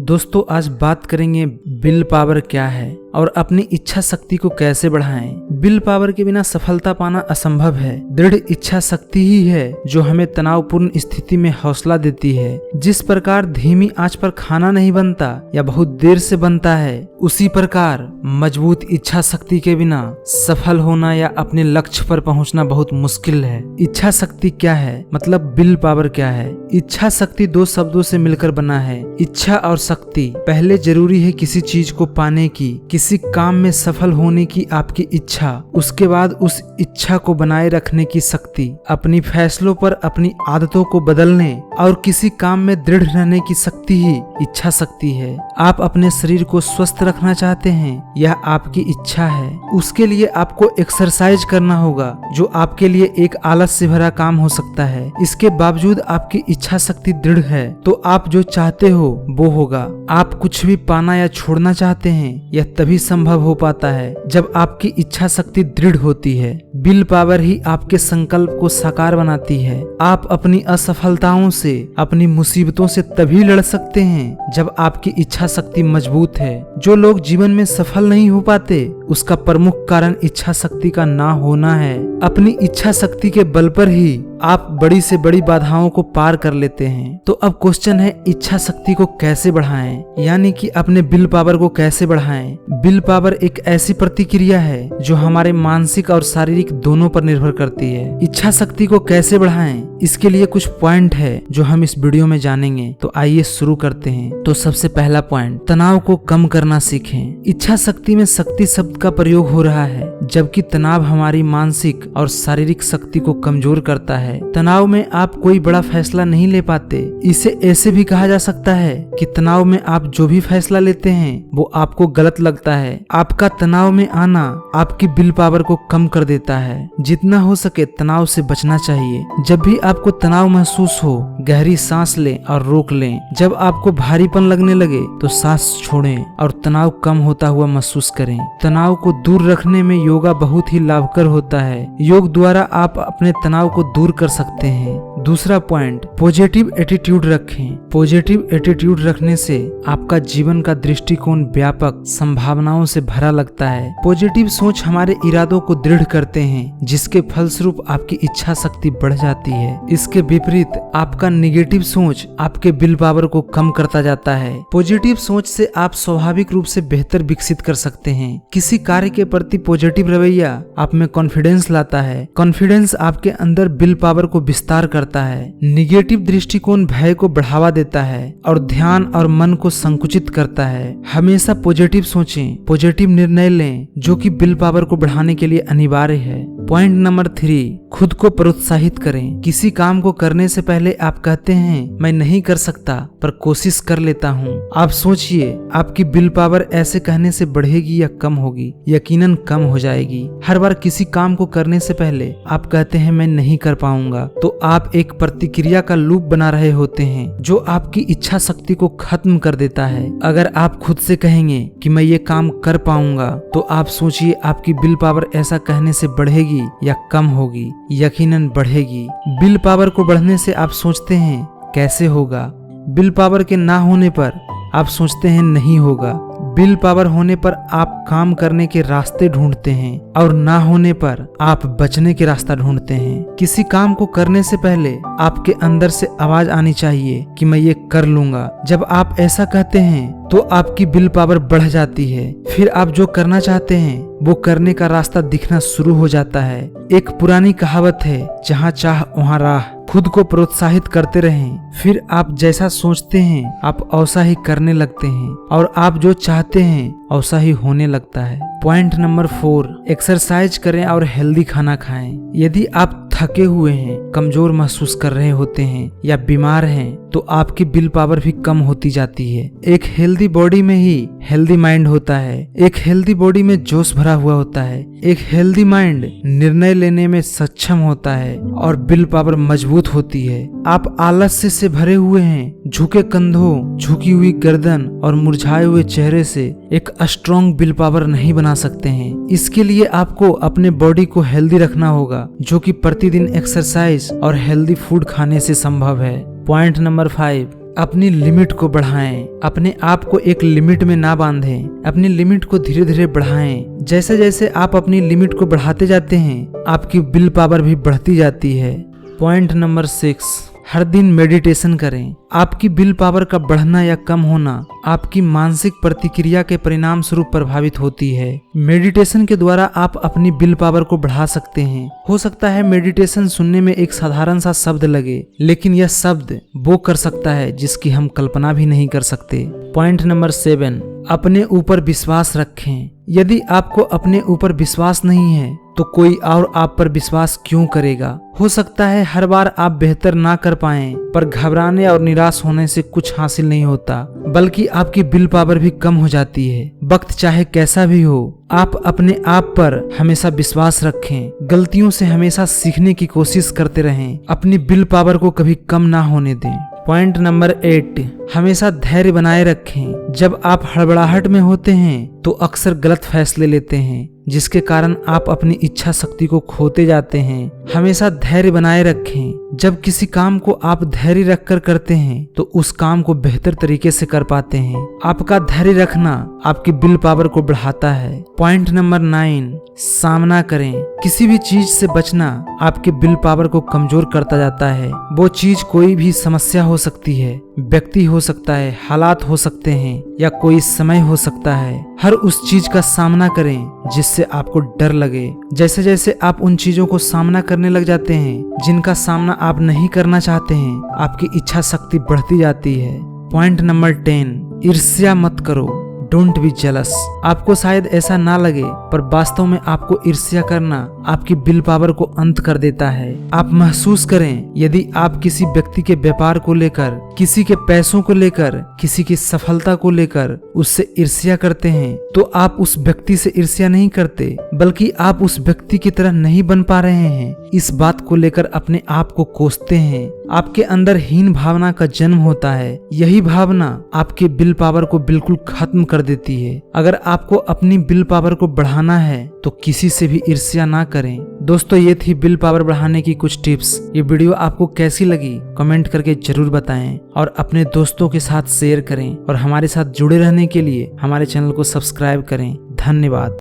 दोस्तों आज बात करेंगे विल पावर क्या है और अपनी इच्छा शक्ति को कैसे बढ़ाएं। विल पावर के बिना सफलता पाना असंभव है। दृढ़ इच्छा शक्ति ही है जो हमें तनावपूर्ण स्थिति में हौसला देती है। जिस प्रकार धीमी आंच पर खाना नहीं बनता या बहुत देर से बनता है, उसी प्रकार मजबूत इच्छा शक्ति के बिना सफल होना या अपने लक्ष्य पर पहुंचना बहुत मुश्किल है। इच्छा शक्ति क्या है, मतलब विल पावर क्या है? इच्छा शक्ति दो शब्दों से मिलकर बना है, इच्छा और शक्ति। पहले जरूरी है किसी चीज को पाने की, किसी काम में सफल होने की आपकी इच्छा, उसके बाद उस इच्छा को बनाए रखने की शक्ति, अपनी फैसलों पर अपनी आदतों को बदलने और किसी काम में दृढ़ रहने की शक्ति ही इच्छा शक्ति है। आप अपने शरीर को स्वस्थ रखना चाहते हैं, यह आपकी इच्छा है। उसके लिए आपको एक्सरसाइज करना होगा जो आपके लिए एक आलस से भरा काम हो सकता है। इसके बावजूद आपकी इच्छा शक्ति दृढ़ है तो आप जो चाहते हो वो होगा। आप कुछ भी पाना या छोड़ना चाहते हैं, यह तभी संभव हो पाता है जब आपकी इच्छा शक्ति दृढ़ होती है। विल पावर ही आपके संकल्प को साकार बनाती है। आप अपनी असफलताओं से, अपनी मुसीबतों से तभी लड़ सकते हैं जब आपकी इच्छा शक्ति मजबूत है। जो लोग जीवन में सफल नहीं हो पाते, उसका प्रमुख कारण इच्छा शक्ति का ना होना है। अपनी इच्छा शक्ति के बल पर ही आप बड़ी से बड़ी बाधाओं को पार कर लेते हैं। तो अब क्वेश्चन है, इच्छा शक्ति को कैसे बढ़ाएं, यानी कि अपने विल पावर को कैसे बढ़ाएं। विल पावर एक ऐसी प्रतिक्रिया है जो हमारे मानसिक और शारीरिक दोनों पर निर्भर करती है। इच्छा शक्ति को कैसे बढ़ाएं, इसके लिए कुछ पॉइंट है जो हम इस वीडियो में जानेंगे। तो आइए शुरू करते हैं। तो सबसे पहला पॉइंट, तनाव को कम करना सीखें। इच्छा शक्ति में शक्ति शब्द का प्रयोग हो रहा है, जबकि तनाव हमारी मानसिक और शारीरिक शक्ति को कमजोर करता है। तनाव में आप कोई बड़ा फैसला नहीं ले पाते। इसे ऐसे भी कहा जा सकता है कि तनाव में आप जो भी फैसला लेते हैं वो आपको गलत लगता है। आपका तनाव में आना आपकी विल पावर को कम कर देता है। जितना हो सके तनाव से बचना चाहिए। जब भी आपको तनाव महसूस हो, गहरी सांस लें और रोक लें। जब आपको भारीपन लगने लगे तो सांस छोड़ें और तनाव कम होता हुआ महसूस करें। तनाव को दूर रखने में योगा बहुत ही लाभकर होता है। योग द्वारा आप अपने तनाव को दूर कर सकते हैं। दूसरा पॉइंट, पॉजिटिव एटीट्यूड रखें। पॉजिटिव एटीट्यूड रखने से आपका जीवन का दृष्टिकोण व्यापक संभावनाओं से भरा लगता है। पॉजिटिव सोच हमारे इरादों को दृढ़ करते हैं, जिसके फलस्वरूप आपकी इच्छा शक्ति बढ़ जाती है। इसके विपरीत आपका निगेटिव सोच आपके विल पावर को कम करता जाता है। पॉजिटिव सोच से आप स्वाभाविक रूप से बेहतर विकसित कर सकते हैं। किसी कार्य के प्रति पॉजिटिव रवैया आप में कॉन्फिडेंस लाता है। कॉन्फिडेंस आपके अंदर विल पावर को विस्तार करता है। निगेटिव दृष्टिकोण भय को बढ़ावा देता है और ध्यान और मन को संकुचित करता है। हमेशा पॉजिटिव सोचें, पॉजिटिव निर्णय लें, जो कि विल पावर को बढ़ाने के लिए अनिवार्य है। पॉइंट नंबर 3, खुद को प्रोत्साहित करें। किसी काम को करने से पहले आप कहते हैं मैं नहीं कर सकता पर कोशिश कर लेता हूँ। आप सोचिए, आपकी विल पावर ऐसे कहने से बढ़ेगी या कम होगी? यकीनन कम हो जाएगी। हर बार किसी काम को करने से पहले आप कहते हैं मैं नहीं कर पाऊंगा, तो आप एक प्रतिक्रिया का लूप बना रहे होते हैं जो आपकी इच्छा शक्ति को खत्म कर देता है। अगर आप खुद से कहेंगे कि मैं ये काम कर पाऊंगा, तो आप सोचिए आपकी विल पावर ऐसा कहने से बढ़ेगी या कम होगी? यकीनन बढ़ेगी। विल पावर को बढ़ने से आप सोचते हैं कैसे होगा? विल पावर के ना होने पर आप सोचते हैं नहीं होगा। विल पावर होने पर आप काम करने के रास्ते ढूंढते हैं और ना होने पर आप बचने के रास्ता ढूंढते हैं। किसी काम को करने से पहले आपके अंदर से आवाज आनी चाहिए कि मैं ये कर लूंगा। जब आप ऐसा कहते हैं तो आपकी विल पावर बढ़ जाती है। फिर आप जो करना चाहते हैं वो करने का रास्ता दिखना शुरू हो जाता है। एक पुरानी कहावत है, जहाँ चाह वहाँ राह। खुद को प्रोत्साहित करते रहें, फिर आप जैसा सोचते हैं आप वैसा ही करने लगते हैं और आप जो चाहते हैं वैसा ही होने लगता है। पॉइंट नंबर 4, एक्सरसाइज करें और हेल्दी खाना खाएं। यदि आप थके हुए हैं, कमजोर महसूस कर रहे होते हैं या बीमार हैं, तो आपकी विल पावर भी कम होती जाती है। एक हेल्दी बॉडी में ही हेल्दी माइंड होता है। एक हेल्दी बॉडी में जोश भरा हुआ होता है। एक हेल्दी माइंड निर्णय लेने में सक्षम होता है और विल पावर मजबूत होती है। आप आलस्य से भरे हुए हैं। झुके कंधों, झुकी हुई गर्दन और मुरझाए हुए चेहरे से एक स्ट्रॉन्ग विल पावर नहीं बना सकते हैं। इसके लिए आपको अपने बॉडी को हेल्दी रखना होगा, जो कि प्रतिदिन एक्सरसाइज और हेल्दी फूड खाने से संभव है। पॉइंट नंबर 5, अपनी लिमिट को बढ़ाएं, अपने आप को एक लिमिट में ना बांधें, अपनी लिमिट को धीरे धीरे बढ़ाएं। जैसे जैसे आप अपनी लिमिट को बढ़ाते जाते हैं, आपकी विल पावर भी बढ़ती जाती है। पॉइंट नंबर 6, हर दिन मेडिटेशन करें। आपकी विल पावर का बढ़ना या कम होना आपकी मानसिक प्रतिक्रिया के परिणाम स्वरूप प्रभावित होती है। मेडिटेशन के द्वारा आप अपनी विल पावर को बढ़ा सकते हैं। हो सकता है मेडिटेशन सुनने में एक साधारण सा शब्द लगे, लेकिन यह शब्द वो कर सकता है जिसकी हम कल्पना भी नहीं कर सकते। पॉइंट नंबर 7, अपने ऊपर विश्वास रखें। यदि आपको अपने ऊपर विश्वास नहीं है तो कोई और आप पर विश्वास क्यों करेगा। हो सकता है हर बार आप बेहतर ना कर पाएं, पर घबराने और निराश होने से कुछ हासिल नहीं होता, बल्कि आपकी विल पावर भी कम हो जाती है। वक्त चाहे कैसा भी हो, आप अपने आप पर हमेशा विश्वास रखें। गलतियों से हमेशा सीखने की कोशिश करते रहें। अपनी विल पावर को कभी कम ना होने दें। पॉइंट नंबर 8, हमेशा धैर्य बनाए रखें। जब आप हड़बड़ाहट में होते हैं तो अक्सर गलत फैसले लेते हैं, जिसके कारण आप अपनी इच्छा शक्ति को खोते जाते हैं। हमेशा धैर्य बनाए रखें। जब किसी काम को आप धैर्य रखकर करते हैं तो उस काम को बेहतर तरीके से कर पाते हैं। आपका धैर्य रखना आपकी विल पावर को बढ़ाता है। पॉइंट नंबर 9, सामना करें। किसी भी चीज से बचना आपके विल पावर को कमजोर करता जाता है। वो चीज कोई भी समस्या हो सकती है, व्यक्ति हो सकता है, हालात हो सकते हैं, या कोई समय हो सकता है। हर उस चीज का सामना करें जिससे आपको डर लगे। जैसे जैसे आप उन चीजों को सामना करने लग जाते हैं जिनका सामना आप नहीं करना चाहते हैं, आपकी इच्छा शक्ति बढ़ती जाती है। पॉइंट नंबर 10, ईर्ष्या मत करो। Don't be jealous. आपको शायद ऐसा ना लगे, पर वास्तव में आपको ईर्ष्या करना आपकी विल पावर को अंत कर देता है। आप महसूस करें, यदि आप किसी व्यक्ति के व्यापार को लेकर, किसी के पैसों को लेकर, किसी की सफलता को लेकर उससे ईर्ष्या करते हैं, तो आप उस व्यक्ति से ईर्ष्या नहीं करते, बल्कि आप उस व्यक्ति की तरह नहीं बन पा रहे हैं। इस बात को लेकर अपने आप को कोसते हैं। आपके अंदर हीन भावना का जन्म होता है। यही भावना आपके विल पावर को बिल्कुल खत्म कर देती है। अगर आपको अपनी विल पावर को बढ़ाना है तो किसी से भी ईर्ष्या ना करें। दोस्तों, ये थी विल पावर बढ़ाने की कुछ टिप्स। ये वीडियो आपको कैसी लगी कमेंट करके जरूर बताएं, और अपने दोस्तों के साथ शेयर करें, और हमारे साथ जुड़े रहने के लिए हमारे चैनल को सब्सक्राइब करें। धन्यवाद।